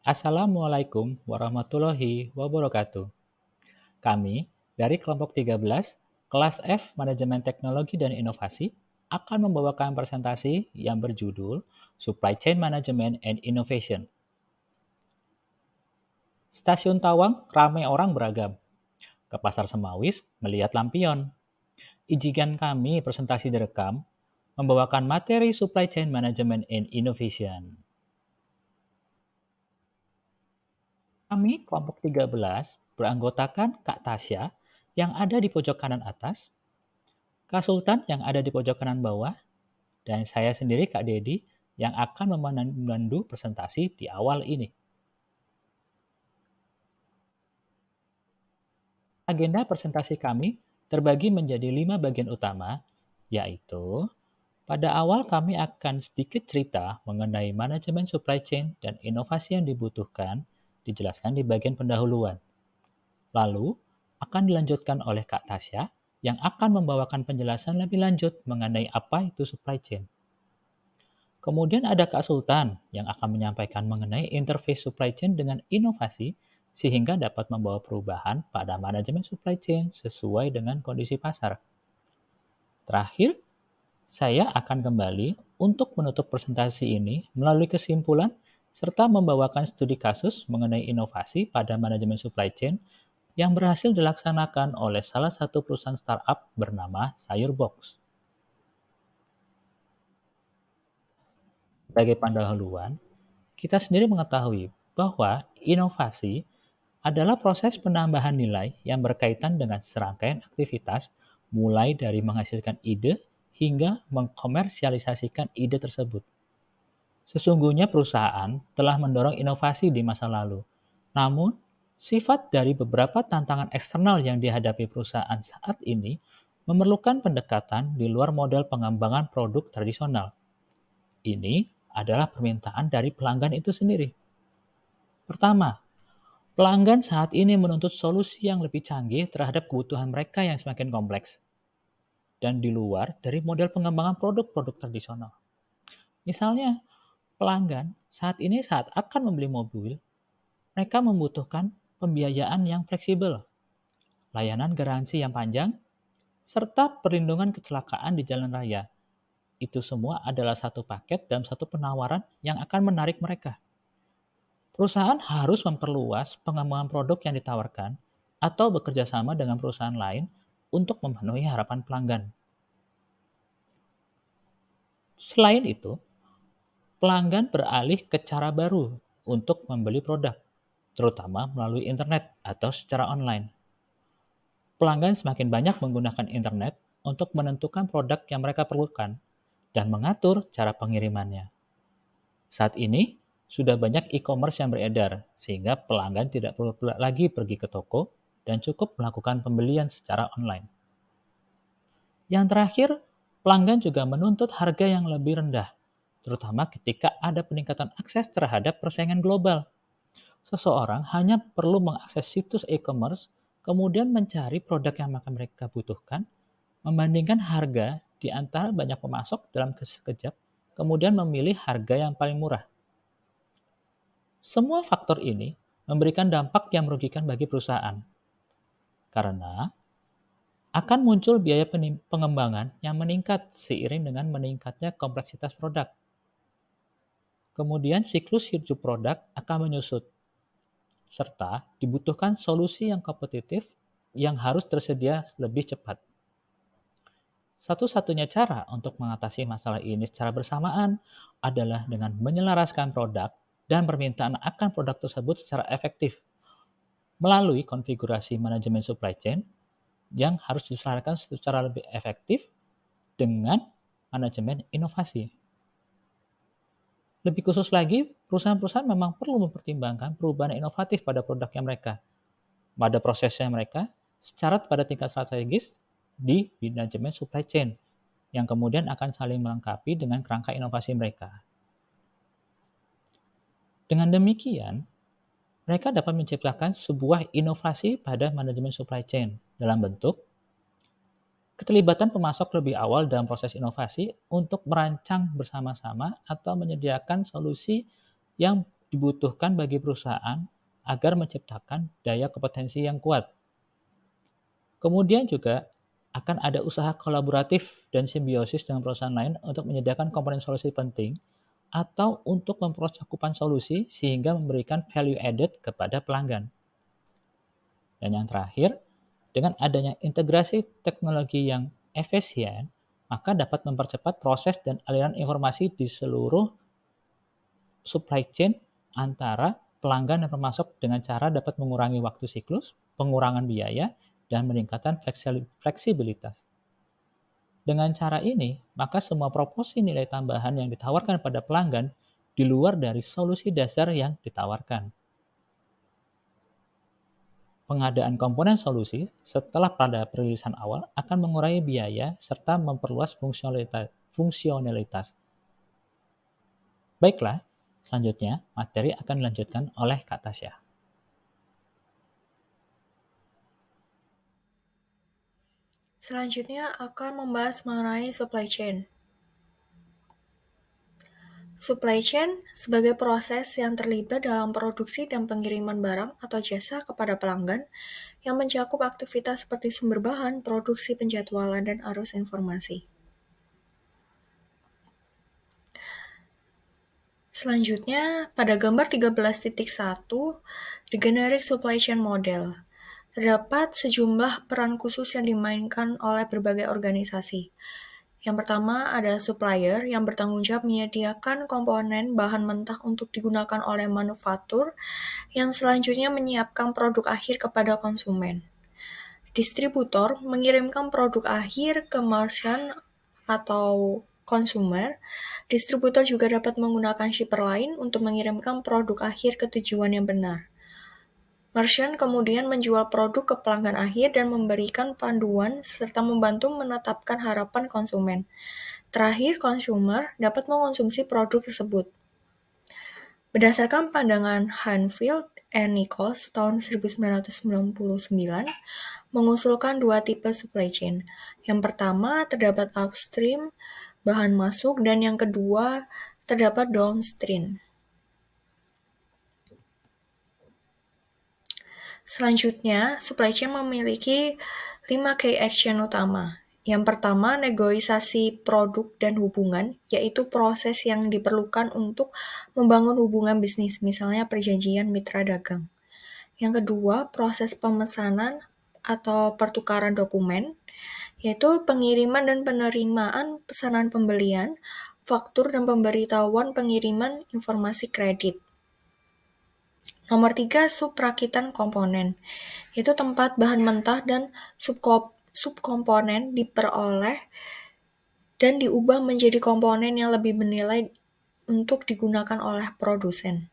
Assalamualaikum warahmatullahi wabarakatuh. Kami dari kelompok 13, kelas F Manajemen Teknologi dan Inovasi akan membawakan presentasi yang berjudul Supply Chain Management and Innovation. Stasiun Tawang ramai orang beragam. Ke Pasar Semawis melihat lampion. Izinkan kami presentasi direkam membawakan materi Supply Chain Management and Innovation. Kami kelompok 13 beranggotakan Kak Tasya yang ada di pojok kanan atas, Kak Sultan yang ada di pojok kanan bawah, dan saya sendiri Kak Dedi yang akan memandu presentasi di awal ini. Agenda presentasi kami terbagi menjadi 5 bagian utama, yaitu pada awal kami akan sedikit cerita mengenai manajemen supply chain dan inovasi yang dibutuhkan, dijelaskan di bagian pendahuluan. Lalu, akan dilanjutkan oleh Kak Tasya yang akan membawakan penjelasan lebih lanjut mengenai apa itu supply chain. Kemudian ada Kak Sultan yang akan menyampaikan mengenai interface supply chain dengan inovasi sehingga dapat membawa perubahan pada manajemen supply chain sesuai dengan kondisi pasar. Terakhir, saya akan kembali untuk menutup presentasi ini melalui kesimpulan serta membawakan studi kasus mengenai inovasi pada manajemen supply chain yang berhasil dilaksanakan oleh salah satu perusahaan startup bernama Sayurbox. Sebagai pendahuluan, kita sendiri mengetahui bahwa inovasi adalah proses penambahan nilai yang berkaitan dengan serangkaian aktivitas mulai dari menghasilkan ide hingga mengkomersialisasikan ide tersebut. Sesungguhnya perusahaan telah mendorong inovasi di masa lalu, namun sifat dari beberapa tantangan eksternal yang dihadapi perusahaan saat ini memerlukan pendekatan di luar model pengembangan produk tradisional. Ini adalah permintaan dari pelanggan itu sendiri. Pertama, pelanggan saat ini menuntut solusi yang lebih canggih terhadap kebutuhan mereka yang semakin kompleks dan di luar dari model pengembangan produk-produk tradisional. Misalnya, pelanggan saat akan membeli mobil, mereka membutuhkan pembiayaan yang fleksibel, layanan garansi yang panjang, serta perlindungan kecelakaan di jalan raya. Itu semua adalah satu paket dalam satu penawaran yang akan menarik mereka. Perusahaan harus memperluas pengembangan produk yang ditawarkan atau bekerja sama dengan perusahaan lain untuk memenuhi harapan pelanggan. Selain itu, pelanggan beralih ke cara baru untuk membeli produk, terutama melalui internet atau secara online. Pelanggan semakin banyak menggunakan internet untuk menentukan produk yang mereka perlukan dan mengatur cara pengirimannya. Saat ini, sudah banyak e-commerce yang beredar, sehingga pelanggan tidak perlu lagi pergi ke toko dan cukup melakukan pembelian secara online. Yang terakhir, pelanggan juga menuntut harga yang lebih rendah, terutama ketika ada peningkatan akses terhadap persaingan global. Seseorang hanya perlu mengakses situs e-commerce, kemudian mencari produk yang mereka butuhkan, membandingkan harga di antara banyak pemasok dalam sekejap, kemudian memilih harga yang paling murah. Semua faktor ini memberikan dampak yang merugikan bagi perusahaan, karena akan muncul biaya pengembangan yang meningkat seiring dengan meningkatnya kompleksitas produk. Kemudian siklus hidup produk akan menyusut, serta dibutuhkan solusi yang kompetitif yang harus tersedia lebih cepat. Satu-satunya cara untuk mengatasi masalah ini secara bersamaan adalah dengan menyelaraskan produk dan permintaan akan produk tersebut secara efektif melalui konfigurasi manajemen supply chain yang harus diselaraskan secara lebih efektif dengan manajemen inovasi. Lebih khusus lagi, perusahaan-perusahaan memang perlu mempertimbangkan perubahan inovatif pada produknya mereka, pada prosesnya mereka, secara pada tingkat strategis di manajemen supply chain, yang kemudian akan saling melengkapi dengan kerangka inovasi mereka. Dengan demikian, mereka dapat menciptakan sebuah inovasi pada manajemen supply chain dalam bentuk keterlibatan pemasok lebih awal dalam proses inovasi untuk merancang bersama-sama atau menyediakan solusi yang dibutuhkan bagi perusahaan agar menciptakan daya kompetensi yang kuat. Kemudian juga akan ada usaha kolaboratif dan simbiosis dengan perusahaan lain untuk menyediakan komponen solusi penting atau untuk memperluas cakupan solusi sehingga memberikan value added kepada pelanggan. Dan yang terakhir, dengan adanya integrasi teknologi yang efisien, maka dapat mempercepat proses dan aliran informasi di seluruh supply chain antara pelanggan dan pemasok dengan cara dapat mengurangi waktu siklus, pengurangan biaya, dan meningkatkan fleksibilitas. Dengan cara ini, maka semua proporsi nilai tambahan yang ditawarkan pada pelanggan di luar dari solusi dasar yang ditawarkan. Pengadaan komponen solusi setelah pada perilisan awal akan mengurangi biaya serta memperluas fungsionalitas. Baiklah, selanjutnya materi akan dilanjutkan oleh Kak Tasya. Selanjutnya akan membahas mengenai supply chain. Supply chain sebagai proses yang terlibat dalam produksi dan pengiriman barang atau jasa kepada pelanggan yang mencakup aktivitas seperti sumber bahan, produksi, penjadwalan, dan arus informasi. Selanjutnya, pada gambar 13.1, the generic supply chain model. Terdapat sejumlah peran khusus yang dimainkan oleh berbagai organisasi. Yang pertama ada supplier yang bertanggung jawab menyediakan komponen bahan mentah untuk digunakan oleh manufaktur yang selanjutnya menyiapkan produk akhir kepada konsumen. Distributor mengirimkan produk akhir ke merchant atau konsumer. Distributor juga dapat menggunakan shipper lain untuk mengirimkan produk akhir ke tujuan yang benar. Merchant kemudian menjual produk ke pelanggan akhir dan memberikan panduan serta membantu menetapkan harapan konsumen. Terakhir, consumer dapat mengonsumsi produk tersebut. Berdasarkan pandangan Hanfield and Nichols tahun 1999, mengusulkan dua tipe supply chain. Yang pertama, terdapat upstream, bahan masuk, dan yang kedua, terdapat downstream. Selanjutnya, supply chain memiliki 5 key action utama. Yang pertama, negosiasi produk dan hubungan, yaitu proses yang diperlukan untuk membangun hubungan bisnis, misalnya perjanjian mitra dagang. Yang kedua, proses pemesanan atau pertukaran dokumen, yaitu pengiriman dan penerimaan pesanan pembelian, faktur dan pemberitahuan pengiriman informasi kredit. Nomor 3, subrakitan komponen, yaitu tempat bahan mentah dan subkomponen diperoleh dan diubah menjadi komponen yang lebih bernilai untuk digunakan oleh produsen.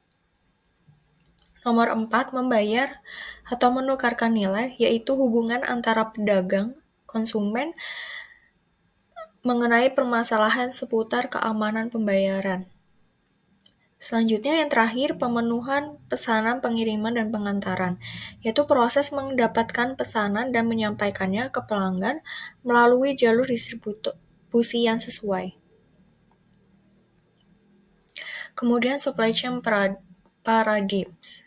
Nomor 4, membayar atau menukarkan nilai, yaitu hubungan antara pedagang, konsumen, mengenai permasalahan seputar keamanan pembayaran. Selanjutnya yang terakhir, pemenuhan pesanan pengiriman dan pengantaran, yaitu proses mendapatkan pesanan dan menyampaikannya ke pelanggan melalui jalur distribusi yang sesuai. Kemudian supply chain paradigms,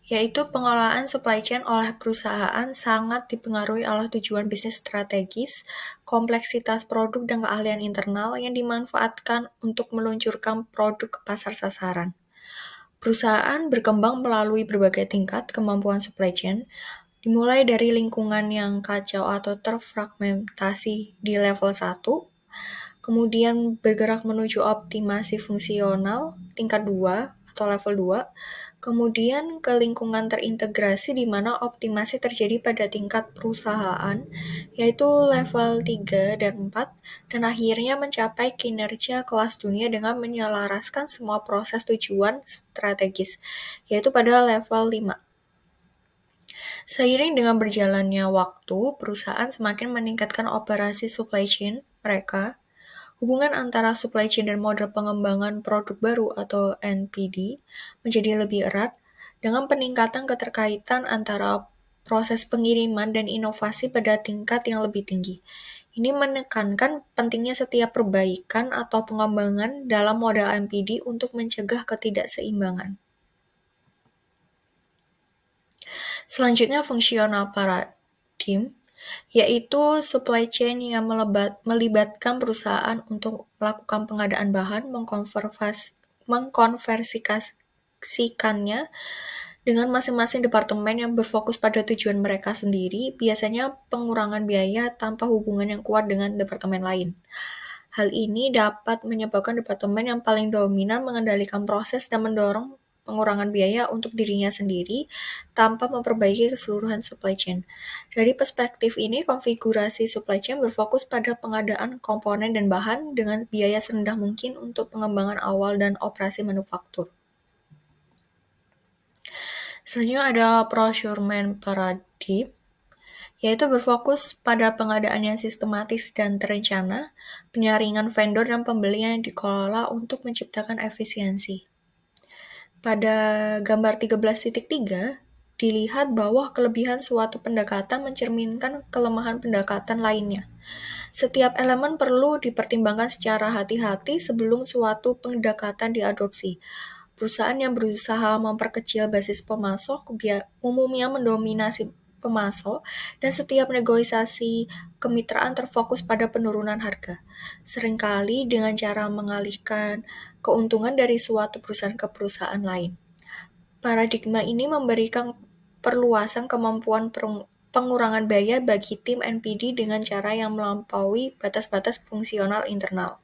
yaitu pengelolaan supply chain oleh perusahaan sangat dipengaruhi oleh tujuan bisnis strategis, kompleksitas produk dan keahlian internal yang dimanfaatkan untuk meluncurkan produk ke pasar sasaran. Perusahaan berkembang melalui berbagai tingkat kemampuan supply chain, dimulai dari lingkungan yang kacau atau terfragmentasi di level 1, kemudian bergerak menuju optimasi fungsional tingkat 2 atau level 2, kemudian ke lingkungan terintegrasi di mana optimasi terjadi pada tingkat perusahaan, yaitu level 3 dan 4, dan akhirnya mencapai kinerja kelas dunia dengan menyelaraskan semua proses tujuan strategis, yaitu pada level 5. Seiring dengan berjalannya waktu, perusahaan semakin meningkatkan operasi supply chain mereka. Hubungan antara supply chain dan model pengembangan produk baru atau NPD menjadi lebih erat dengan peningkatan keterkaitan antara proses pengiriman dan inovasi pada tingkat yang lebih tinggi. Ini menekankan pentingnya setiap perbaikan atau pengembangan dalam model NPD untuk mencegah ketidakseimbangan. Selanjutnya fungsional paradigm, yaitu supply chain yang melibatkan perusahaan untuk melakukan pengadaan bahan, mengkonversikannya dengan masing-masing departemen yang berfokus pada tujuan mereka sendiri, biasanya pengurangan biaya tanpa hubungan yang kuat dengan departemen lain. Hal ini dapat menyebabkan departemen yang paling dominan mengendalikan proses dan mendorong pengurangan biaya untuk dirinya sendiri tanpa memperbaiki keseluruhan supply chain. Dari perspektif ini, konfigurasi supply chain berfokus pada pengadaan komponen dan bahan dengan biaya serendah mungkin untuk pengembangan awal dan operasi manufaktur. Selanjutnya ada procurement paradigm, yaitu berfokus pada pengadaan yang sistematis dan terencana, penyaringan vendor dan pembelian yang dikelola untuk menciptakan efisiensi. Pada gambar 13.3, dilihat bahwa kelebihan suatu pendekatan mencerminkan kelemahan pendekatan lainnya. Setiap elemen perlu dipertimbangkan secara hati-hati sebelum suatu pendekatan diadopsi. Perusahaan yang berusaha memperkecil basis pemasok umumnya mendominasi pemasok, dan setiap negosiasi kemitraan terfokus pada penurunan harga. Seringkali dengan cara mengalihkan keuntungan dari suatu perusahaan ke perusahaan lain. Paradigma ini memberikan perluasan kemampuan pengurangan biaya bagi tim NPD dengan cara yang melampaui batas-batas fungsional internal.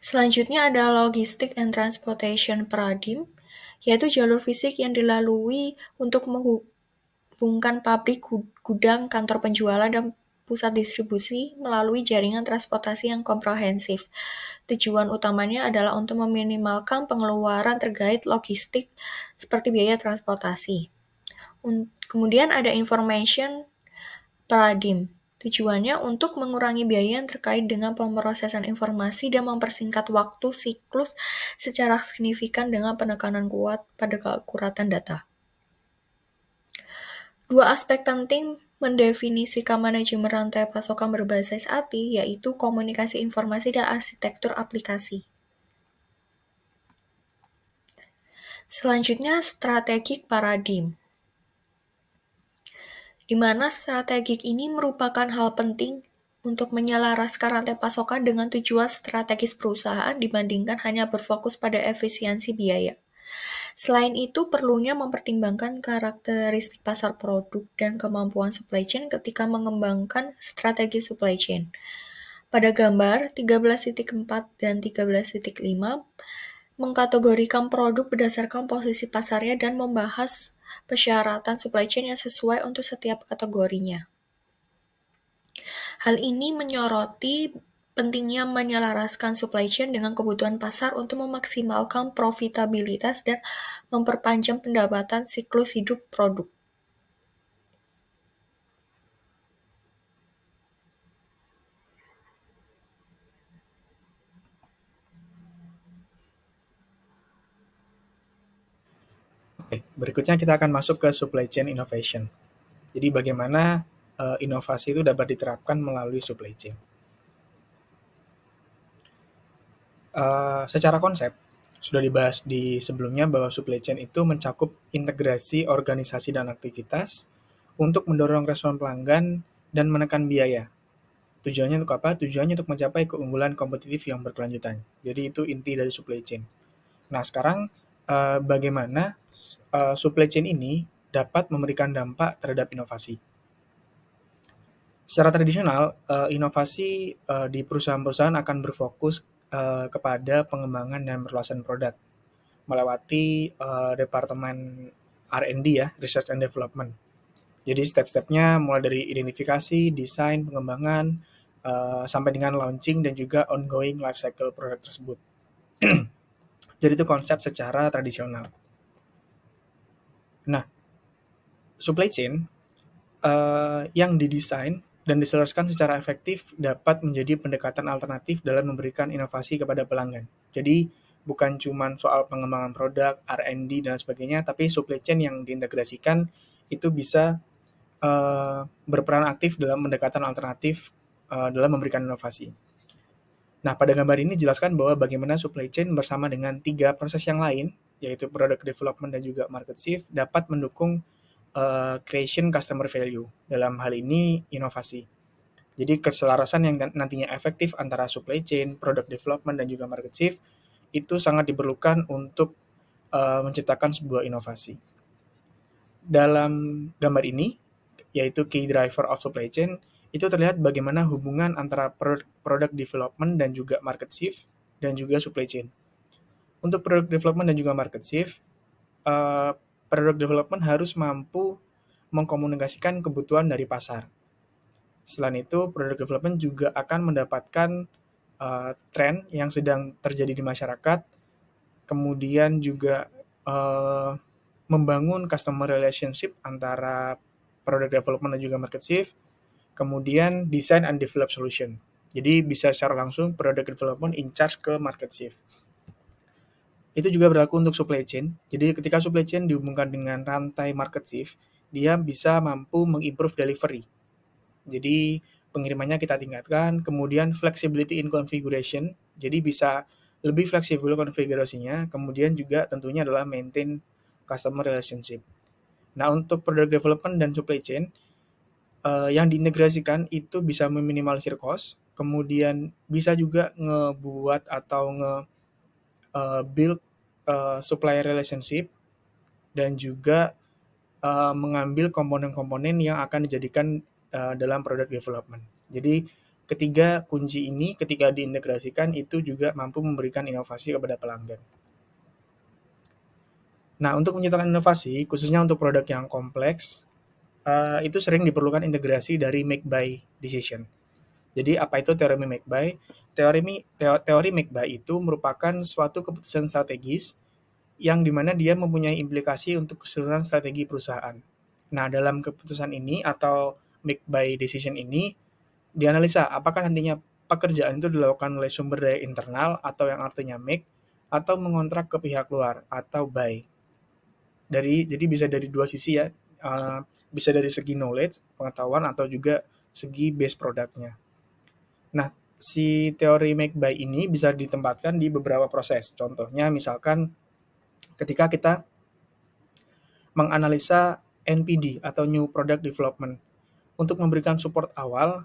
Selanjutnya ada logistic and transportation paradigm, yaitu jalur fisik yang dilalui untuk menghubungkan pabrik, gudang, kantor penjualan, dan pusat distribusi melalui jaringan transportasi yang komprehensif. Tujuan utamanya adalah untuk meminimalkan pengeluaran terkait logistik seperti biaya transportasi. Kemudian ada information paradigm. Tujuannya untuk mengurangi biaya yang terkait dengan pemrosesan informasi dan mempersingkat waktu siklus secara signifikan dengan penekanan kuat pada keakuratan data. Dua aspek penting mendefinisikan manajemen rantai pasokan berbasis ATI, yaitu komunikasi informasi dan arsitektur aplikasi. Selanjutnya, strategic paradigm, di mana strategik ini merupakan hal penting untuk menyelaraskan rantai pasokan dengan tujuan strategis perusahaan dibandingkan hanya berfokus pada efisiensi biaya. Selain itu, perlunya mempertimbangkan karakteristik pasar produk dan kemampuan supply chain ketika mengembangkan strategi supply chain. Pada gambar 13.4 dan 13.5, mengkategorikan produk berdasarkan posisi pasarnya dan membahas persyaratan supply chain yang sesuai untuk setiap kategorinya. Hal ini menyoroti pentingnya menyelaraskan supply chain dengan kebutuhan pasar untuk memaksimalkan profitabilitas dan memperpanjang pendapatan siklus hidup produk. Oke, berikutnya kita akan masuk ke supply chain innovation. Jadi bagaimana inovasi itu dapat diterapkan melalui supply chain. Secara konsep, sudah dibahas di sebelumnya bahwa supply chain itu mencakup integrasi organisasi dan aktivitas untuk mendorong respon pelanggan dan menekan biaya. Tujuannya untuk apa? Tujuannya untuk mencapai keunggulan kompetitif yang berkelanjutan. Jadi itu inti dari supply chain. Nah, sekarang bagaimana supply chain ini dapat memberikan dampak terhadap inovasi. Secara tradisional, inovasi di perusahaan-perusahaan akan berfokus kepada pengembangan dan perluasan produk melewati departemen R&D ya, Research and Development. Jadi step-stepnya mulai dari identifikasi, desain, pengembangan, sampai dengan launching dan juga ongoing life cycle produk tersebut. Jadi itu konsep secara tradisional. Nah, supply chain yang didesain dan diselaraskan secara efektif dapat menjadi pendekatan alternatif dalam memberikan inovasi kepada pelanggan. Jadi bukan cuma soal pengembangan produk, R&D, dan sebagainya, tapi supply chain yang diintegrasikan itu bisa berperan aktif dalam pendekatan alternatif dalam memberikan inovasi. Nah, pada gambar ini dijelaskan bahwa bagaimana supply chain bersama dengan 3 proses yang lain yaitu product development dan juga market shift, dapat mendukung creation customer value, dalam hal ini inovasi. Jadi keselarasan yang nantinya efektif antara supply chain, product development, dan juga market shift itu sangat diperlukan untuk menciptakan sebuah inovasi. Dalam gambar ini, yaitu key driver of supply chain, itu terlihat bagaimana hubungan antara product development dan juga market shift dan juga supply chain. Untuk product development dan juga market shift, product development harus mampu mengkomunikasikan kebutuhan dari pasar. Selain itu, product development juga akan mendapatkan tren yang sedang terjadi di masyarakat, kemudian juga membangun customer relationship antara product development dan juga market shift, kemudian design and develop solution. Jadi bisa secara langsung product development in charge ke market shift. Itu juga berlaku untuk supply chain. Jadi ketika supply chain dihubungkan dengan rantai market shift, dia bisa mampu mengimprove delivery. Jadi pengirimannya kita tingkatkan, kemudian flexibility in configuration, jadi bisa lebih fleksibel konfigurasinya, kemudian juga tentunya adalah maintain customer relationship. Nah, untuk product development dan supply chain, yang diintegrasikan itu bisa meminimalisir cost, kemudian bisa juga ngebuat atau build supplier relationship, dan juga mengambil komponen-komponen yang akan dijadikan dalam product development. Jadi ketiga kunci ini ketika diintegrasikan itu juga mampu memberikan inovasi kepada pelanggan. Nah, untuk menciptakan inovasi, khususnya untuk produk yang kompleks, itu sering diperlukan integrasi dari make-buy decision. Jadi apa itu teori make-buy? Teori make-buy itu merupakan suatu keputusan strategis yang dimana dia mempunyai implikasi untuk keseluruhan strategi perusahaan. Nah, dalam keputusan ini atau make-buy decision ini, dianalisa apakah nantinya pekerjaan itu dilakukan oleh sumber daya internal atau yang artinya make, atau mengontrak ke pihak luar atau buy. Jadi bisa dari dua sisi ya, bisa dari segi knowledge, pengetahuan, atau juga segi base produknya. Nah, si teori make-buy ini bisa ditempatkan di beberapa proses. Contohnya misalkan ketika kita menganalisa NPD atau New Product Development. Untuk memberikan support awal,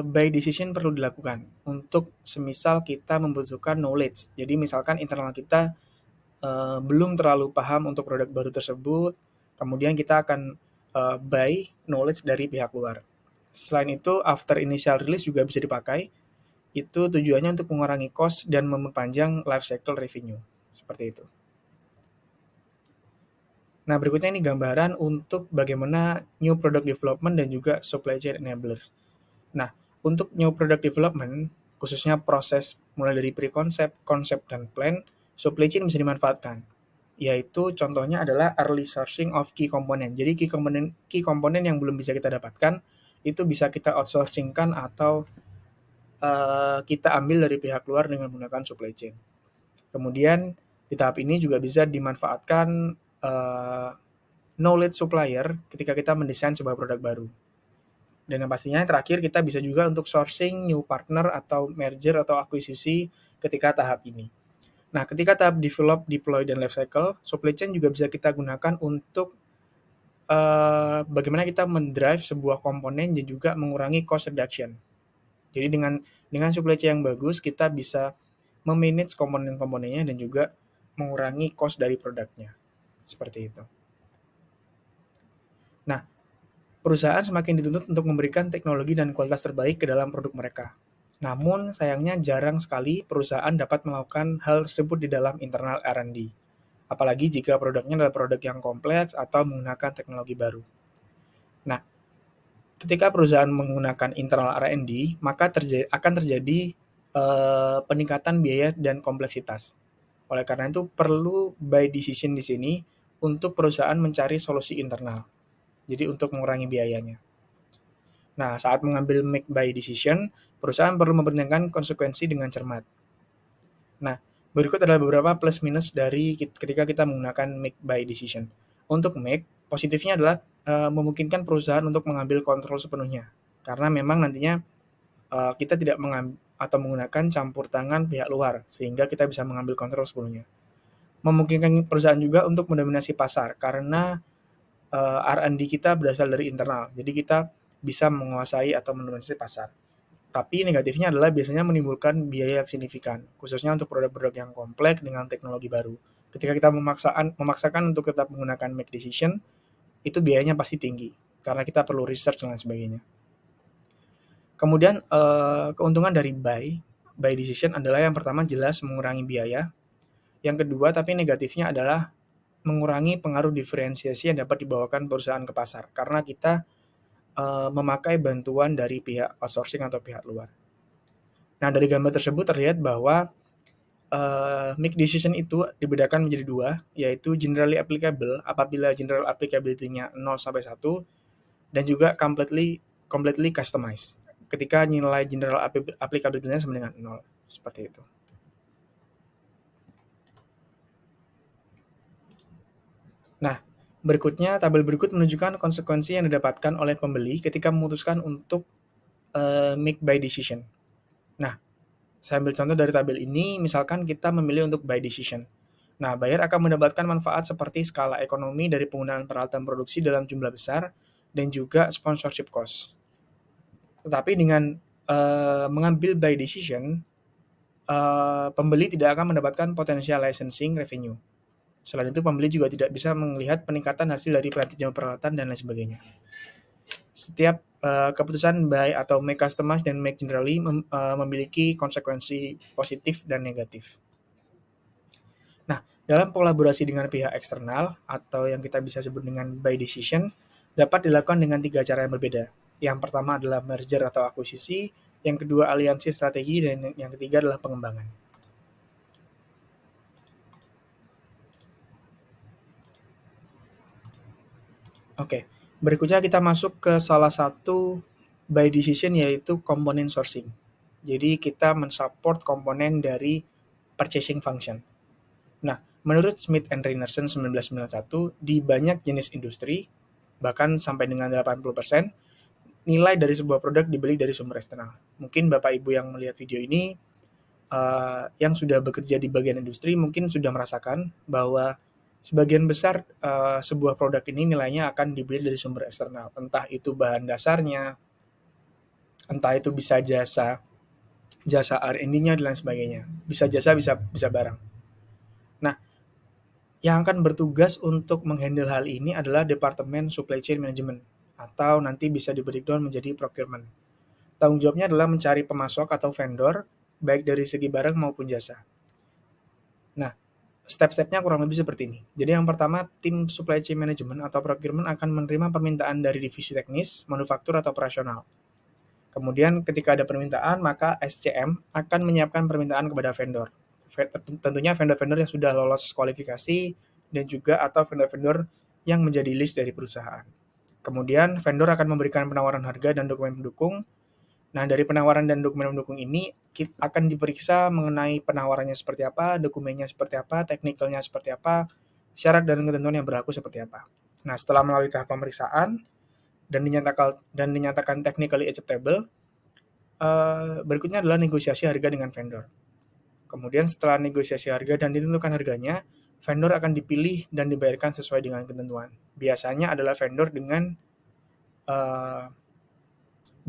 buy decision perlu dilakukan untuk semisal kita membutuhkan knowledge. Jadi misalkan internal kita belum terlalu paham untuk produk baru tersebut, kemudian kita akan buy knowledge dari pihak luar. Selain itu, after initial release juga bisa dipakai. Itu tujuannya untuk mengurangi cost dan memperpanjang life cycle revenue. Seperti itu. Nah, berikutnya ini gambaran untuk bagaimana new product development dan juga supply chain enabler. Nah, untuk new product development, khususnya proses mulai dari pre-concept, concept, dan plan, supply chain bisa dimanfaatkan. Yaitu contohnya adalah early sourcing of key component. Jadi key component yang belum bisa kita dapatkan, itu bisa kita outsourcing-kan atau kita ambil dari pihak luar dengan menggunakan supply chain. Kemudian di tahap ini juga bisa dimanfaatkan knowledge supplier ketika kita mendesain sebuah produk baru. Dan yang pastinya terakhir kita bisa juga untuk sourcing new partner atau merger atau akuisisi ketika tahap ini. Nah, ketika tahap develop, deploy, dan life cycle, supply chain juga bisa kita gunakan untuk bagaimana kita mendrive sebuah komponen dan juga mengurangi cost reduction. Jadi dengan supply chain yang bagus, kita bisa memanage komponen-komponennya dan juga mengurangi cost dari produknya. Seperti itu. Nah, perusahaan semakin dituntut untuk memberikan teknologi dan kualitas terbaik ke dalam produk mereka. Namun, sayangnya jarang sekali perusahaan dapat melakukan hal tersebut di dalam internal R&D. Apalagi jika produknya adalah produk yang kompleks atau menggunakan teknologi baru. Nah, ketika perusahaan menggunakan internal R&D, maka akan terjadi peningkatan biaya dan kompleksitas. Oleh karena itu, perlu buy decision di sini untuk perusahaan mencari solusi internal. Jadi untuk mengurangi biayanya. Nah, saat mengambil make buy decision, perusahaan perlu mempertimbangkan konsekuensi dengan cermat. Nah, berikut adalah beberapa plus minus dari ketika kita menggunakan make buy decision. Untuk make, positifnya adalah memungkinkan perusahaan untuk mengambil kontrol sepenuhnya. Karena memang nantinya kita tidak mengambil atau menggunakan campur tangan pihak luar, sehingga kita bisa mengambil kontrol sepenuhnya. memungkinkan perusahaan juga untuk mendominasi pasar karena R&D kita berasal dari internal. Jadi kita bisa menguasai atau mendominasi pasar. Tapi negatifnya adalah biasanya menimbulkan biaya yang signifikan, khususnya untuk produk-produk yang kompleks dengan teknologi baru. Ketika kita memaksakan untuk tetap menggunakan make decision, itu biayanya pasti tinggi, karena kita perlu research dan lain sebagainya. Kemudian keuntungan dari buy decision adalah yang pertama jelas mengurangi biaya. Yang kedua, tapi negatifnya adalah mengurangi pengaruh diferensiasi yang dapat dibawakan perusahaan ke pasar, karena kita memakai bantuan dari pihak outsourcing atau pihak luar. Nah, dari gambar tersebut terlihat bahwa make decision itu dibedakan menjadi dua, yaitu generally applicable apabila general applicability-nya 0 sampai 1, dan juga completely customized ketika nilai general applicability-nya sama dengan 0, seperti itu. Nah, berikutnya, tabel berikut menunjukkan konsekuensi yang didapatkan oleh pembeli ketika memutuskan untuk make buy decision. Nah, saya ambil contoh dari tabel ini, misalkan kita memilih untuk buy decision. Nah, buyer akan mendapatkan manfaat seperti skala ekonomi dari penggunaan peralatan produksi dalam jumlah besar dan juga sponsorship cost. Tetapi dengan mengambil buy decision, pembeli tidak akan mendapatkan potensial licensing revenue. Selain itu, pembeli juga tidak bisa melihat peningkatan hasil dari perantingan peralatan dan lain sebagainya. Setiap keputusan buy atau make customized dan make generally memiliki konsekuensi positif dan negatif. Nah, dalam kolaborasi dengan pihak eksternal atau yang kita bisa sebut dengan buy decision dapat dilakukan dengan 3 cara yang berbeda. Yang pertama adalah merger atau akuisisi, yang kedua aliansi strategi, dan yang ketiga adalah pengembangan. Oke, berikutnya kita masuk ke salah satu buy decision, yaitu komponen sourcing. Jadi kita mensupport komponen dari purchasing function. Nah, menurut Smith and Reinerson 1991, di banyak jenis industri, bahkan sampai dengan 80%, nilai dari sebuah produk dibeli dari sumber eksternal. Mungkin Bapak Ibu yang melihat video ini, yang sudah bekerja di bagian industri, mungkin sudah merasakan bahwa sebagian besar sebuah produk ini nilainya akan dibeli dari sumber eksternal. Entah itu bahan dasarnya, entah itu bisa jasa R&D-nya dan lain sebagainya. Bisa jasa, bisa barang. Nah, yang akan bertugas untuk menghandle hal ini adalah Departemen Supply Chain Management, atau nanti bisa di-breakdown menjadi procurement. Tanggung jawabnya adalah mencari pemasok atau vendor, baik dari segi barang maupun jasa. Nah, step-stepnya kurang lebih seperti ini. Jadi yang pertama, tim supply chain management atau procurement akan menerima permintaan dari divisi teknis, manufaktur, atau operasional. Kemudian ketika ada permintaan, maka SCM akan menyiapkan permintaan kepada vendor. Tentunya vendor-vendor yang sudah lolos kualifikasi dan juga atau vendor-vendor yang menjadi list dari perusahaan. Kemudian vendor akan memberikan penawaran harga dan dokumen pendukung. Nah, dari penawaran dan dokumen pendukung ini akan diperiksa mengenai penawarannya seperti apa, dokumennya seperti apa, teknikalnya seperti apa, syarat dan ketentuan yang berlaku seperti apa. Nah, setelah melalui tahap pemeriksaan dan dinyatakan technically acceptable, berikutnya adalah negosiasi harga dengan vendor. Kemudian setelah negosiasi harga dan ditentukan harganya, vendor akan dipilih dan dibayarkan sesuai dengan ketentuan. Biasanya adalah vendor dengan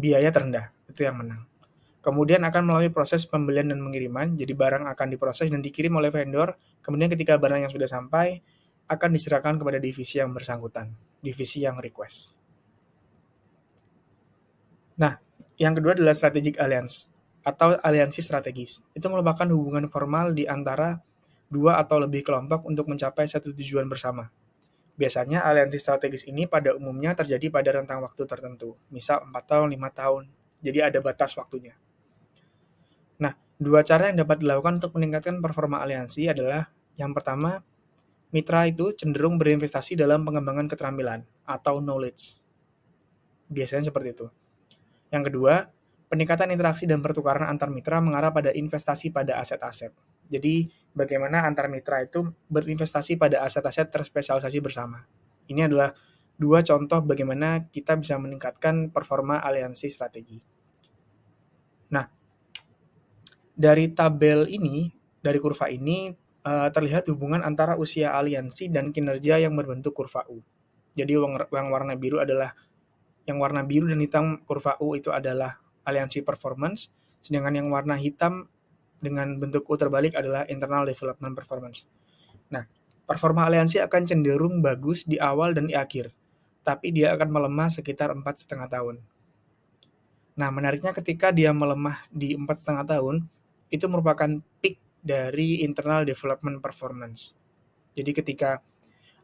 biaya terendah, itu yang menang. Kemudian akan melalui proses pembelian dan pengiriman, jadi barang akan diproses dan dikirim oleh vendor, kemudian ketika barang yang sudah sampai, akan diserahkan kepada divisi yang bersangkutan, divisi yang request. Nah, yang kedua adalah strategic alliance, atau aliansi strategis. Itu merupakan hubungan formal di antara dua atau lebih kelompok untuk mencapai satu tujuan bersama. Biasanya aliansi strategis ini pada umumnya terjadi pada rentang waktu tertentu, misal 4 tahun, 5 tahun, jadi ada batas waktunya. Nah, dua cara yang dapat dilakukan untuk meningkatkan performa aliansi adalah, yang pertama, mitra itu cenderung berinvestasi dalam pengembangan keterampilan atau knowledge. Biasanya seperti itu. Yang kedua, peningkatan interaksi dan pertukaran antar mitra mengarah pada investasi pada aset-aset. Jadi, bagaimana antar mitra itu berinvestasi pada aset-aset terspesialisasi bersama. Ini adalah dua contoh bagaimana kita bisa meningkatkan performa aliansi strategi. Nah, dari tabel ini, dari kurva ini, terlihat hubungan antara usia aliansi dan kinerja yang berbentuk kurva U. Jadi yang warna biru dan hitam kurva U itu adalah aliansi performance, sedangkan yang warna hitam dengan bentuk U terbalik adalah internal development performance. Nah, performa aliansi akan cenderung bagus di awal dan di akhir, tapi dia akan melemah sekitar 4,5 tahun. Nah, menariknya ketika dia melemah di 4,5 tahun, itu merupakan peak dari internal development performance. Jadi ketika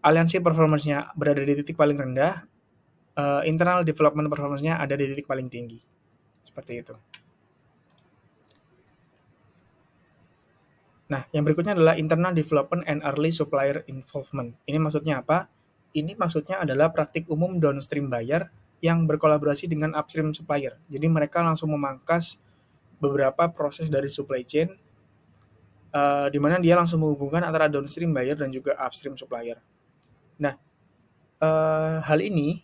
aliansi performance-nya berada di titik paling rendah, internal development performance-nya ada di titik paling tinggi. Seperti itu. Nah, yang berikutnya adalah internal development and early supplier involvement. Ini maksudnya apa? Ini maksudnya adalah praktik umum downstream buyer yang berkolaborasi dengan upstream supplier. Jadi mereka langsung memangkas beberapa proses dari supply chain, di mana dia langsung menghubungkan antara downstream buyer dan juga upstream supplier. Nah, hal ini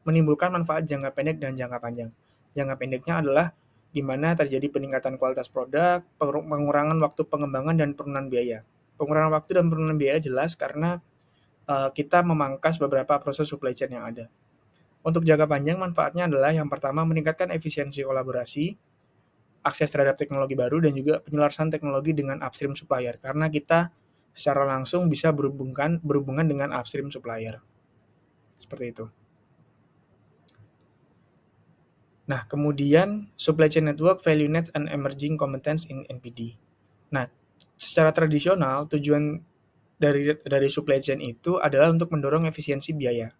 menimbulkan manfaat jangka pendek dan jangka panjang. Jangka pendeknya adalah di mana terjadi peningkatan kualitas produk, pengurangan waktu pengembangan, dan penurunan biaya. Pengurangan waktu dan penurunan biaya jelas karena kita memangkas beberapa proses supply chain yang ada. Untuk jangka panjang, manfaatnya adalah yang pertama meningkatkan efisiensi kolaborasi, akses terhadap teknologi baru, dan juga penyelarasan teknologi dengan upstream supplier, karena kita secara langsung bisa berhubungan dengan upstream supplier. Seperti itu. Nah, kemudian supply chain network, value nets, and emerging competence in NPD. Nah, secara tradisional, tujuan dari supply chain itu adalah untuk mendorong efisiensi biaya.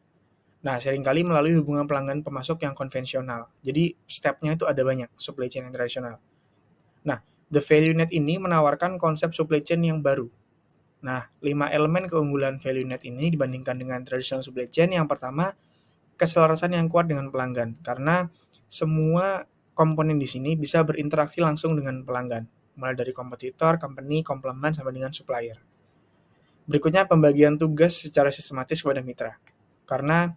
Nah, seringkali melalui hubungan pelanggan pemasok yang konvensional. Jadi, step-nya itu ada banyak, supply chain yang tradisional. Nah, the value net ini menawarkan konsep supply chain yang baru. Nah, 5 elemen keunggulan value net ini dibandingkan dengan traditional supply chain. Yang pertama, keselarasan yang kuat dengan pelanggan. Karena semua komponen di sini bisa berinteraksi langsung dengan pelanggan. Mulai dari kompetitor, company, komplement, sampai dengan supplier. Berikutnya, pembagian tugas secara sistematis kepada mitra. Karena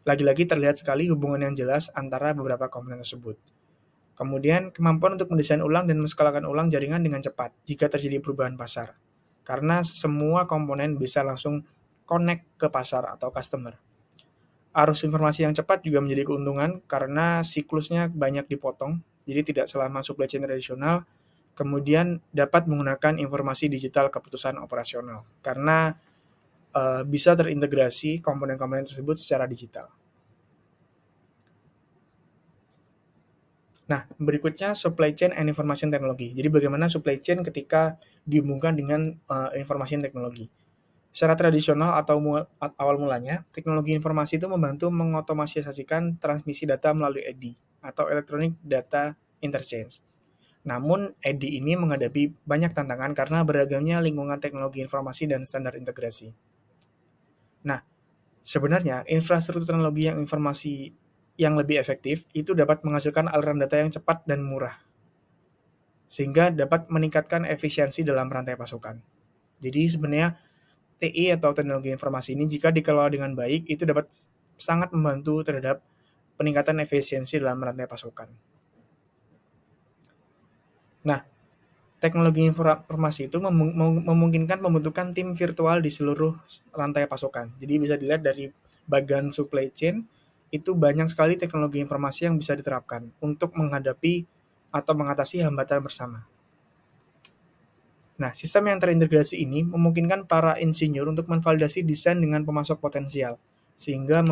lagi-lagi terlihat sekali hubungan yang jelas antara beberapa komponen tersebut. Kemudian, kemampuan untuk mendesain ulang dan menskalakan ulang jaringan dengan cepat jika terjadi perubahan pasar. Karena semua komponen bisa langsung connect ke pasar atau customer. Arus informasi yang cepat juga menjadi keuntungan karena siklusnya banyak dipotong, jadi tidak selama supply chain tradisional. Kemudian dapat menggunakan informasi digital keputusan operasional karena bisa terintegrasi komponen-komponen tersebut secara digital. Nah, berikutnya supply chain and information technology. Jadi bagaimana supply chain ketika dihubungkan dengan information technology. Secara tradisional atau awal mulanya, teknologi informasi itu membantu mengotomatisasikan transmisi data melalui EDI atau Electronic Data Interchange. Namun, EDI ini menghadapi banyak tantangan karena beragamnya lingkungan teknologi informasi dan standar integrasi. Nah, sebenarnya infrastruktur teknologi yang informasi yang lebih efektif itu dapat menghasilkan aliran data yang cepat dan murah, sehingga dapat meningkatkan efisiensi dalam rantai pasokan. Jadi sebenarnya TI atau teknologi informasi ini jika dikelola dengan baik itu dapat sangat membantu terhadap peningkatan efisiensi dalam rantai pasokan. Nah, teknologi informasi itu memungkinkan pembentukan tim virtual di seluruh rantai pasokan. Jadi bisa dilihat dari bagian supply chain, itu banyak sekali teknologi informasi yang bisa diterapkan untuk menghadapi atau mengatasi hambatan bersama. Nah, sistem yang terintegrasi ini memungkinkan para insinyur untuk memvalidasi desain dengan pemasok potensial, sehingga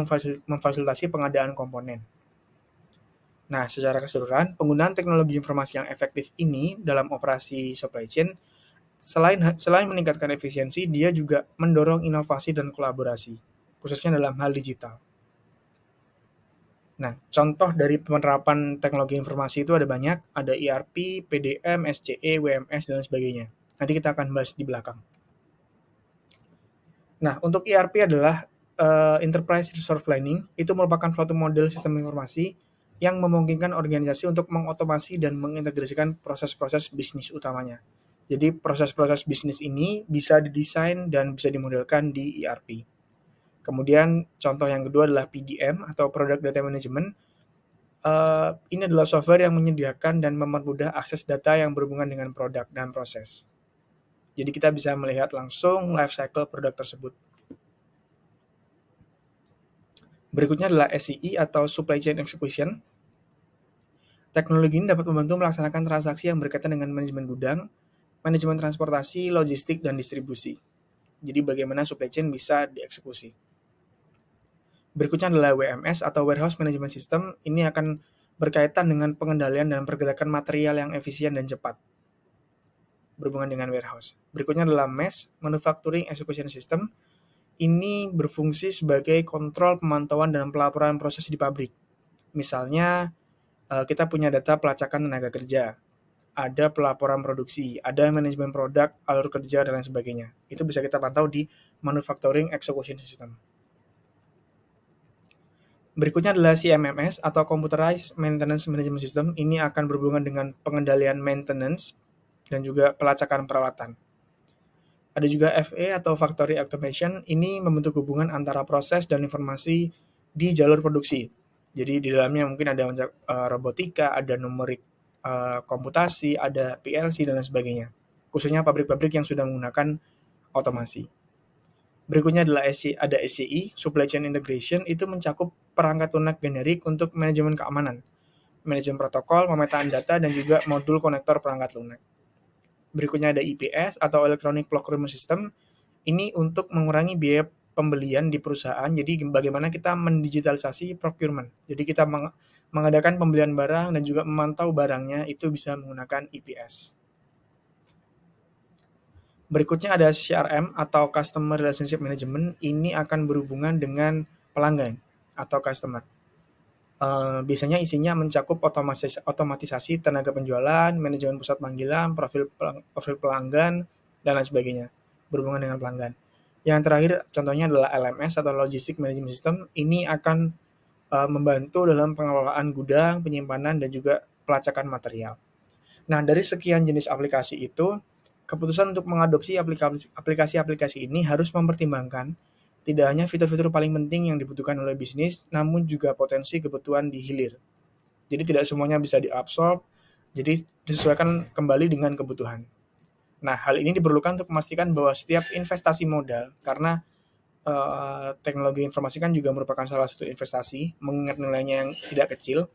memfasilitasi pengadaan komponen. Nah, secara keseluruhan, penggunaan teknologi informasi yang efektif ini dalam operasi supply chain, selain meningkatkan efisiensi, dia juga mendorong inovasi dan kolaborasi, khususnya dalam hal digital. Nah, contoh dari penerapan teknologi informasi itu ada banyak, ada ERP, PDM, SCE, WMS, dan sebagainya. Nanti kita akan bahas di belakang. Nah, untuk ERP adalah Enterprise Resource Planning, itu merupakan suatu model sistem informasi yang memungkinkan organisasi untuk mengotomasi dan mengintegrasikan proses-proses bisnis utamanya. Jadi proses-proses bisnis ini bisa didesain dan bisa dimodelkan di ERP. Kemudian contoh yang kedua adalah PDM atau Product Data Management. Ini adalah software yang menyediakan dan mempermudah akses data yang berhubungan dengan produk dan proses. Jadi kita bisa melihat langsung life cycle produk tersebut. Berikutnya adalah SCE atau Supply Chain Execution. Teknologi ini dapat membantu melaksanakan transaksi yang berkaitan dengan manajemen gudang, manajemen transportasi, logistik, dan distribusi. Jadi bagaimana supply chain bisa dieksekusi. Berikutnya adalah WMS atau Warehouse Management System. Ini akan berkaitan dengan pengendalian dan pergerakan material yang efisien dan cepat berhubungan dengan warehouse. Berikutnya adalah MES, Manufacturing Execution System. Ini berfungsi sebagai kontrol pemantauan dan pelaporan proses di pabrik. Misalnya, kita punya data pelacakan tenaga kerja, ada pelaporan produksi, ada manajemen produk, alur kerja, dan lain sebagainya. Itu bisa kita pantau di Manufacturing Execution System. Berikutnya adalah CMMS atau Computerized Maintenance Management System. Ini akan berhubungan dengan pengendalian maintenance dan juga pelacakan peralatan. Ada juga FA atau Factory Automation. Ini membentuk hubungan antara proses dan informasi di jalur produksi. Jadi di dalamnya mungkin ada robotika, ada numerik komputasi, ada PLC, dan lain sebagainya. Khususnya pabrik-pabrik yang sudah menggunakan otomasi. Berikutnya adalah ada SCE, Supply Chain Integration. Itu mencakup perangkat lunak generik untuk manajemen keamanan, manajemen protokol, pemetaan data, dan juga modul konektor perangkat lunak. Berikutnya ada EPS atau Electronic Procurement System. Ini untuk mengurangi biaya pembelian di perusahaan. Jadi bagaimana kita mendigitalisasi procurement. Jadi kita mengadakan pembelian barang dan juga memantau barangnya itu bisa menggunakan EPS. Berikutnya ada CRM atau Customer Relationship Management. Ini akan berhubungan dengan pelanggan atau customer. Biasanya isinya mencakup otomatisasi tenaga penjualan, manajemen pusat panggilan, profil pelanggan, dan lain sebagainya, berhubungan dengan pelanggan. Yang terakhir contohnya adalah LMS atau Logistic Management System. Ini akan membantu dalam pengelolaan gudang, penyimpanan, dan juga pelacakan material. Nah, dari sekian jenis aplikasi itu, keputusan untuk mengadopsi aplikasi-aplikasi ini harus mempertimbangkan tidak hanya fitur-fitur paling penting yang dibutuhkan oleh bisnis, namun juga potensi kebutuhan di hilir. Jadi tidak semuanya bisa diabsorb, jadi disesuaikan kembali dengan kebutuhan. Nah, hal ini diperlukan untuk memastikan bahwa setiap investasi modal, karena teknologi informasi kan juga merupakan salah satu investasi, mengingat nilainya yang tidak kecil,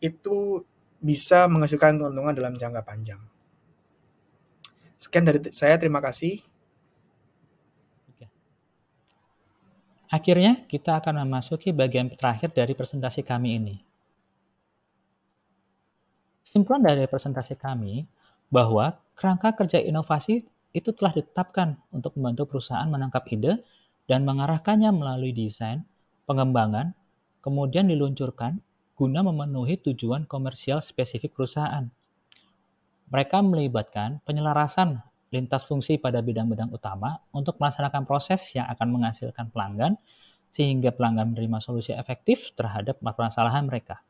itu bisa menghasilkan keuntungan dalam jangka panjang. Sekian dari saya, terima kasih. Akhirnya, kita akan memasuki bagian terakhir dari presentasi kami ini. Kesimpulan dari presentasi kami bahwa kerangka kerja inovasi itu telah ditetapkan untuk membantu perusahaan menangkap ide dan mengarahkannya melalui desain, pengembangan, kemudian diluncurkan guna memenuhi tujuan komersial spesifik perusahaan. Mereka melibatkan penyelarasan lintas fungsi pada bidang-bidang utama untuk melaksanakan proses yang akan menghasilkan pelanggan, sehingga pelanggan menerima solusi efektif terhadap permasalahan mereka.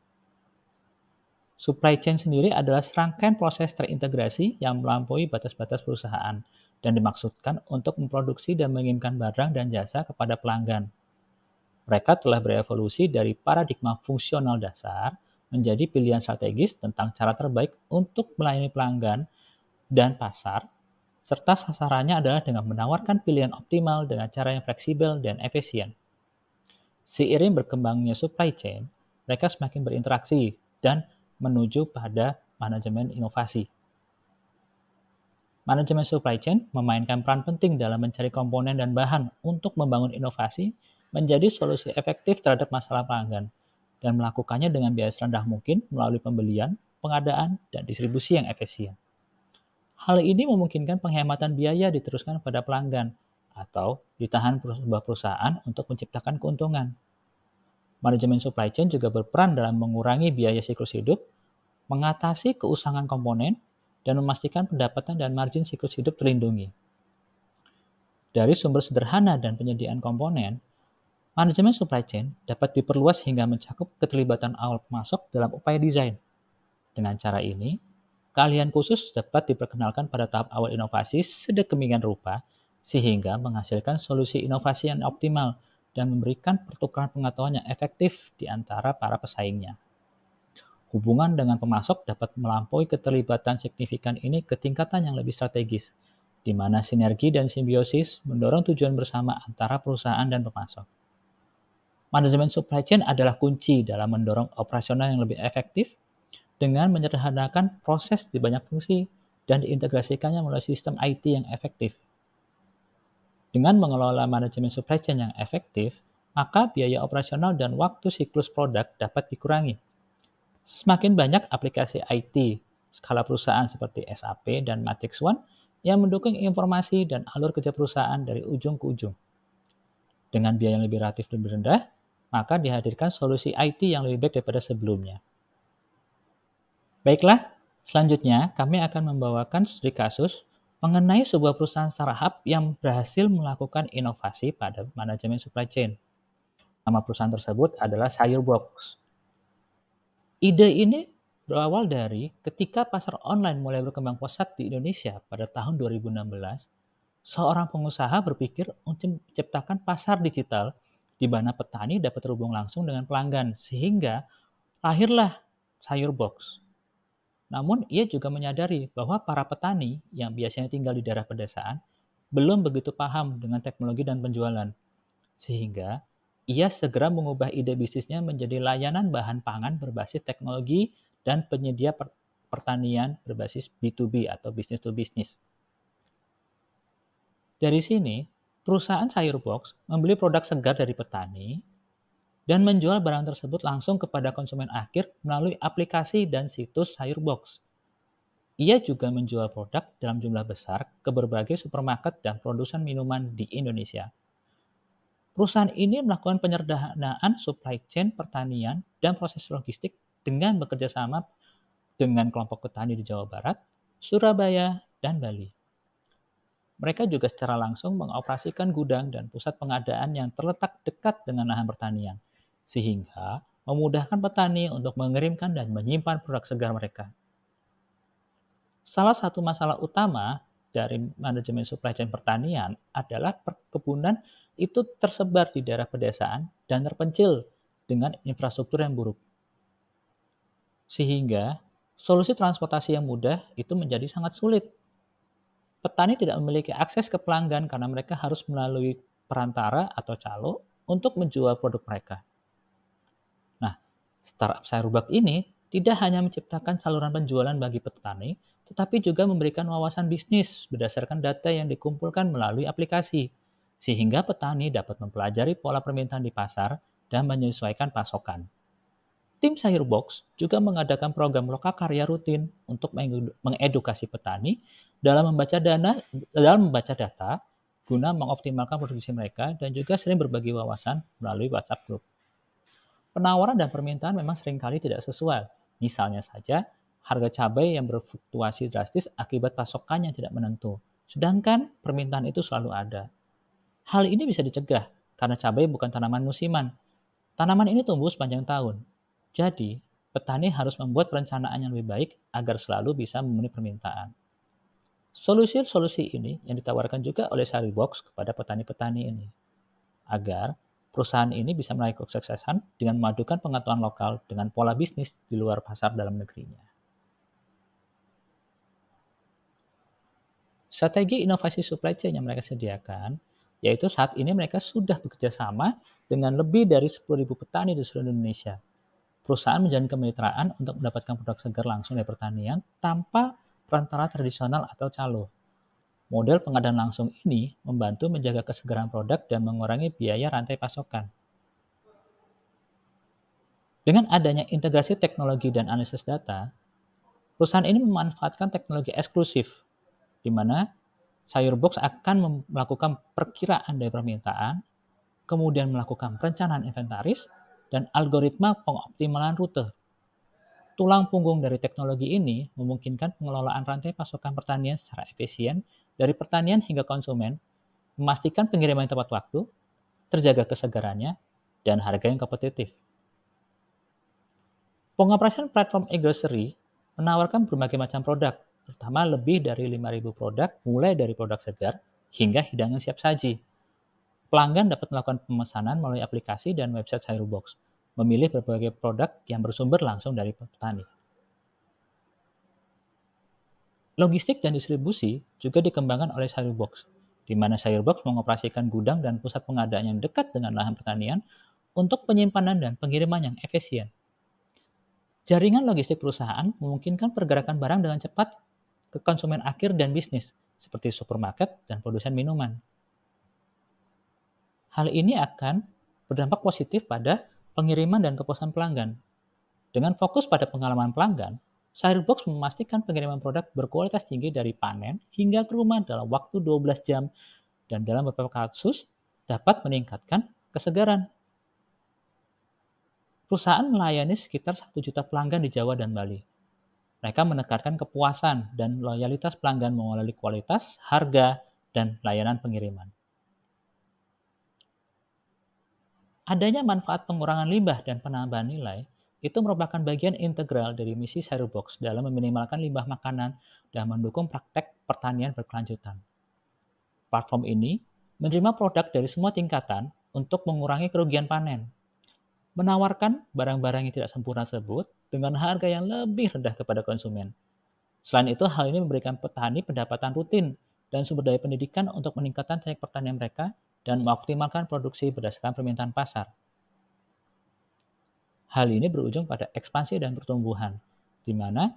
Supply chain sendiri adalah serangkaian proses terintegrasi yang melampaui batas-batas perusahaan dan dimaksudkan untuk memproduksi dan mengirimkan barang dan jasa kepada pelanggan. Mereka telah berevolusi dari paradigma fungsional dasar menjadi pilihan strategis tentang cara terbaik untuk melayani pelanggan dan pasar, serta sasarannya adalah dengan menawarkan pilihan optimal dengan cara yang fleksibel dan efisien. Seiring berkembangnya supply chain, mereka semakin berinteraksi dan menuju pada manajemen inovasi. Manajemen supply chain memainkan peran penting dalam mencari komponen dan bahan untuk membangun inovasi menjadi solusi efektif terhadap masalah pelanggan dan melakukannya dengan biaya serendah mungkin melalui pembelian, pengadaan, dan distribusi yang efisien. Hal ini memungkinkan penghematan biaya diteruskan pada pelanggan atau ditahan sebuah perusahaan untuk menciptakan keuntungan. Manajemen supply chain juga berperan dalam mengurangi biaya siklus hidup, mengatasi keusangan komponen, dan memastikan pendapatan dan margin siklus hidup terlindungi. Dari sumber sederhana dan penyediaan komponen, manajemen supply chain dapat diperluas hingga mencakup keterlibatan awal pemasok dalam upaya desain. Dengan cara ini, keahlian khusus dapat diperkenalkan pada tahap awal inovasi sedemikian rupa sehingga menghasilkan solusi inovasi yang optimal dan memberikan pertukaran pengetahuan yang efektif di antara para pesaingnya. Hubungan dengan pemasok dapat melampaui keterlibatan signifikan ini ke tingkatan yang lebih strategis, di mana sinergi dan simbiosis mendorong tujuan bersama antara perusahaan dan pemasok. Manajemen supply chain adalah kunci dalam mendorong operasional yang lebih efektif dengan menyederhanakan proses di banyak fungsi dan diintegrasikannya melalui sistem IT yang efektif. Dengan mengelola manajemen supply chain yang efektif, maka biaya operasional dan waktu siklus produk dapat dikurangi. Semakin banyak aplikasi IT skala perusahaan seperti SAP dan Matrix One yang mendukung informasi dan alur kerja perusahaan dari ujung ke ujung. Dengan biaya yang lebih relatif lebih rendah, maka dihadirkan solusi IT yang lebih baik daripada sebelumnya. Baiklah, selanjutnya kami akan membawakan studi kasus mengenai sebuah perusahaan startup yang berhasil melakukan inovasi pada manajemen supply chain. Nama perusahaan tersebut adalah Sayurbox. Ide ini berawal dari ketika pasar online mulai berkembang pesat di Indonesia pada tahun 2016, seorang pengusaha berpikir untuk menciptakan pasar digital di mana petani dapat terhubung langsung dengan pelanggan, sehingga lahirlah Sayurbox. Namun, ia juga menyadari bahwa para petani yang biasanya tinggal di daerah pedesaan belum begitu paham dengan teknologi dan penjualan, sehingga ia segera mengubah ide bisnisnya menjadi layanan bahan pangan berbasis teknologi dan penyedia pertanian berbasis B2B atau business to business. Dari sini, perusahaan Sayurbox membeli produk segar dari petani dan menjual barang tersebut langsung kepada konsumen akhir melalui aplikasi dan situs Sayurbox. Ia juga menjual produk dalam jumlah besar ke berbagai supermarket dan produsen minuman di Indonesia. Perusahaan ini melakukan penyederhanaan supply chain pertanian dan proses logistik dengan bekerja sama dengan kelompok petani di Jawa Barat, Surabaya, dan Bali. Mereka juga secara langsung mengoperasikan gudang dan pusat pengadaan yang terletak dekat dengan lahan pertanian, sehingga memudahkan petani untuk mengirimkan dan menyimpan produk segar mereka. Salah satu masalah utama dari manajemen supply chain pertanian adalah perkebunan itu tersebar di daerah pedesaan dan terpencil dengan infrastruktur yang buruk. Sehingga solusi transportasi yang mudah itu menjadi sangat sulit. Petani tidak memiliki akses ke pelanggan karena mereka harus melalui perantara atau calo untuk menjual produk mereka. Nah, startup Sayurbox ini tidak hanya menciptakan saluran penjualan bagi petani, tetapi juga memberikan wawasan bisnis berdasarkan data yang dikumpulkan melalui aplikasi, sehingga petani dapat mempelajari pola permintaan di pasar dan menyesuaikan pasokan. Tim Sayurbox juga mengadakan program lokakarya rutin untuk mengedukasi petani dalam membaca data guna mengoptimalkan produksi mereka dan juga sering berbagi wawasan melalui WhatsApp group. Penawaran dan permintaan memang seringkali tidak sesuai. Misalnya saja, harga cabai yang berfluktuasi drastis akibat pasokan yang tidak menentu, sedangkan permintaan itu selalu ada. Hal ini bisa dicegah karena cabai bukan tanaman musiman. Tanaman ini tumbuh sepanjang tahun. Jadi, petani harus membuat perencanaan yang lebih baik agar selalu bisa memenuhi permintaan. Solusi-solusi ini yang ditawarkan juga oleh Sayurbox kepada petani-petani ini, agar perusahaan ini bisa meraih kesuksesan dengan memadukan pengetahuan lokal dengan pola bisnis di luar pasar dalam negerinya. Strategi inovasi supply chain yang mereka sediakan, yaitu saat ini mereka sudah bekerja sama dengan lebih dari 10.000 petani di seluruh Indonesia. Perusahaan menjalin kemitraan untuk mendapatkan produk segar langsung dari pertanian tanpa perantara tradisional atau calo. Model pengadaan langsung ini membantu menjaga kesegaran produk dan mengurangi biaya rantai pasokan. Dengan adanya integrasi teknologi dan analisis data, perusahaan ini memanfaatkan teknologi eksklusif, di mana Sayurbox akan melakukan perkiraan dari permintaan, kemudian melakukan perencanaan inventaris, dan algoritma pengoptimalan rute. Tulang punggung dari teknologi ini memungkinkan pengelolaan rantai pasokan pertanian secara efisien dari pertanian hingga konsumen, memastikan pengiriman tepat waktu, terjaga kesegarannya, dan harga yang kompetitif. Pengoperasian platform e-grocery menawarkan berbagai macam produk, terutama lebih dari 5.000 produk, mulai dari produk segar hingga hidangan siap saji. Pelanggan dapat melakukan pemesanan melalui aplikasi dan website Sayurbox, memilih berbagai produk yang bersumber langsung dari petani. Logistik dan distribusi juga dikembangkan oleh Sayurbox, di mana Sayurbox mengoperasikan gudang dan pusat pengadaan yang dekat dengan lahan pertanian untuk penyimpanan dan pengiriman yang efisien. Jaringan logistik perusahaan memungkinkan pergerakan barang dengan cepat ke konsumen akhir dan bisnis, seperti supermarket dan produsen minuman. Hal ini akan berdampak positif pada pengiriman dan kepuasan pelanggan. Dengan fokus pada pengalaman pelanggan, Sayurbox memastikan pengiriman produk berkualitas tinggi dari panen hingga ke rumah dalam waktu 12 jam dan dalam beberapa kasus dapat meningkatkan kesegaran. Perusahaan melayani sekitar 1 juta pelanggan di Jawa dan Bali. Mereka menekankan kepuasan dan loyalitas pelanggan melalui kualitas, harga, dan layanan pengiriman. Adanya manfaat pengurangan limbah dan penambahan nilai itu merupakan bagian integral dari misi Sayurbox dalam meminimalkan limbah makanan dan mendukung praktek pertanian berkelanjutan. Platform ini menerima produk dari semua tingkatan untuk mengurangi kerugian panen, menawarkan barang-barang yang tidak sempurna tersebut dengan harga yang lebih rendah kepada konsumen. Selain itu, hal ini memberikan petani pendapatan rutin dan sumber daya pendidikan untuk meningkatkan teknik pertanian mereka dan mengoptimalkan produksi berdasarkan permintaan pasar. Hal ini berujung pada ekspansi dan pertumbuhan, di mana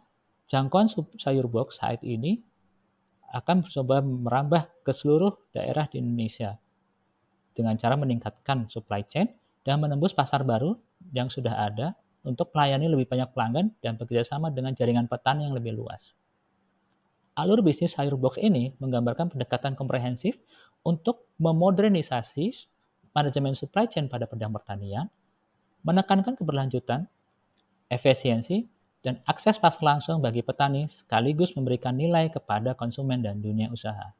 jangkauan Sayurbox saat ini akan mencoba merambah ke seluruh daerah di Indonesia dengan cara meningkatkan supply chain dan menembus pasar baru yang sudah ada untuk melayani lebih banyak pelanggan dan bekerjasama dengan jaringan petani yang lebih luas. Alur bisnis Sayurbox ini menggambarkan pendekatan komprehensif untuk memodernisasi manajemen supply chain pada bidang pertanian, menekankan keberlanjutan, efisiensi, dan akses pasar langsung bagi petani sekaligus memberikan nilai kepada konsumen dan dunia usaha.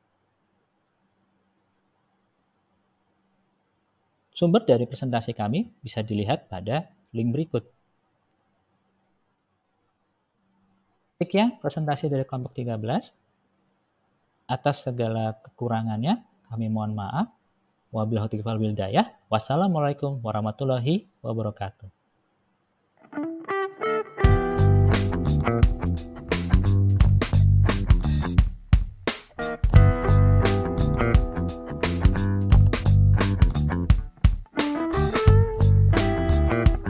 Sumber dari presentasi kami bisa dilihat pada link berikut. Sekian presentasi dari kelompok 13. Atas segala kekurangannya, kami mohon maaf. Wabillahi taufiq wal hidayah. Wassalamualaikum warahmatullahi wabarakatuh.